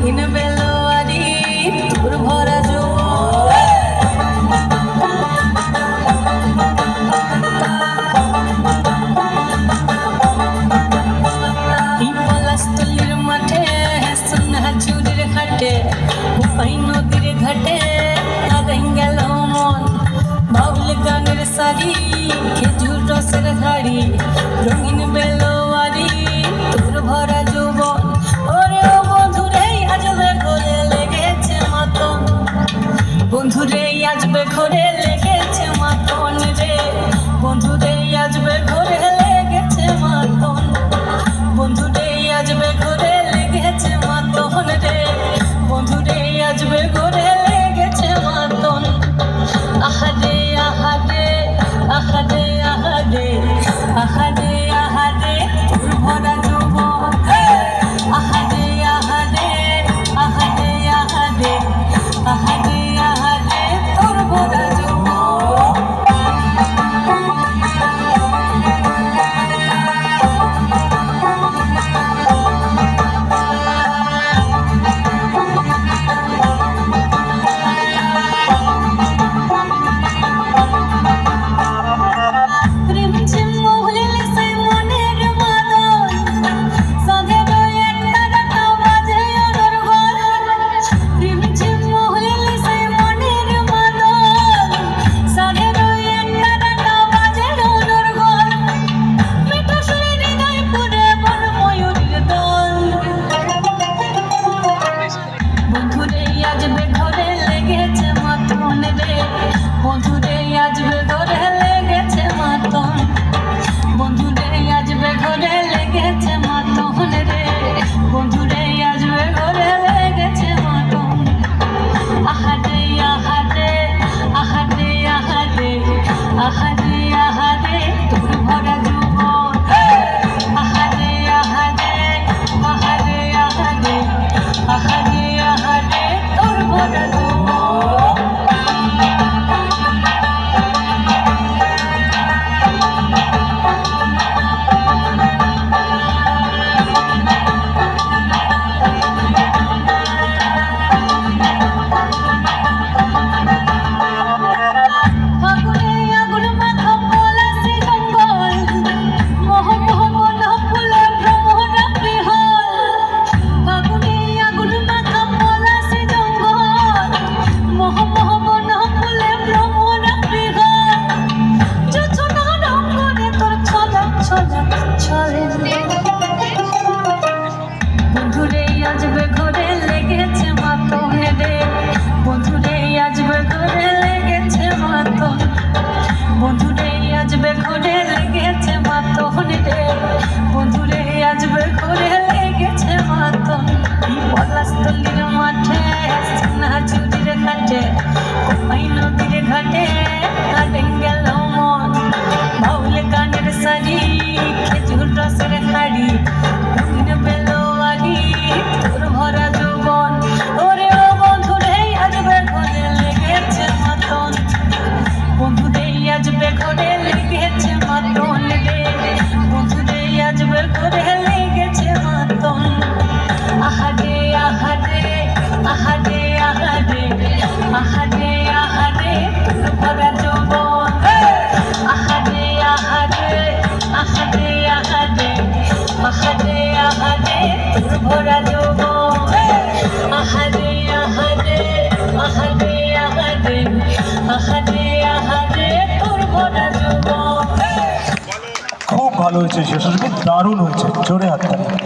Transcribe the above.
রঙিন বেলোয়ারি তোর ভরা পলাশতলির মাঠে সোনা চুরির ঘাটে উপাই নদীর ঘাটে আগাই গেল মন বাউল গানের শাড়ি খেজুর রসের হাড়ি রঙিন বেলোয়ারি তোর ভরা যৌবন ওরে ও বন্ধুরে আজবে ঘরে লেগেছে মাতন বন্ধুরে আজবে ঘরে লেগেছে মাতন রে বন্ধুরে আজবে ঘরে লেগেছে মাতন বন্ধুরে আজবে ঘরে লেগেছে মাতন রে বন্ধুরে আজবে ঘরে লেগেছে মাতন আহারে আহারে আহারে আহারে আহারে আহারে তোর ভরা যৌবন আহারে আহারে আহারে আহারে আহারে আহারে তোর ভরা যৌবন বন্ধুরে আজবে ঘরে লেগেছে মাতন বন্ধুরে আজবে ঘরে লেগেছে মাতন রে বন্ধুরে আজবে ঘরে লেগেছে মাতন আহারে আহারে আহারে আহারে আহারে আহারে তোর ভরা যৌবন আহারে আহারে আহারে আহারে আহারে আহারে তোর ভরা যৌবন বন্ধুরে আজবে ঘরে লেগেছে মাতন রে বন্ধুরে আজবে ঘরে লেগেছে মাতন বন্ধুরে আজবে ঘরে লেগেছে মাতন রে বন্ধুরে আজবে ঘরে লেগেছে মাতন পলাশতলির মাঠে সোনা চুরির ঘাটে কোপাই নদীর ঘাটে আগাই গেল মন বাউল গানের শাড়ি খেজুর রসের হাড়ি রঙিন বেলোয়ারি তোর ভরা যৌবন ওরে ও বন্ধুরে আজবে ঘরে লেগেছে মাতন বন্ধুরে আজবে ঘরে লেগেছে মাতন রে বন্ধুরে আজবে ঘরে লেগেছে মাতন আহারে আহারে আহারে আহারে আহারে আহারে তোর ভরা যৌবন আহারে আহারে আহারে আহারে আহারে আহারে তোর ভরা যৌবন আহারে আহারে আহারে আহারে আহারে আহারে তোর ভরা যৌবন। খুব ভালো হয়েছে, শেষ দারুণ হয়েছে, জোরে হাততালি।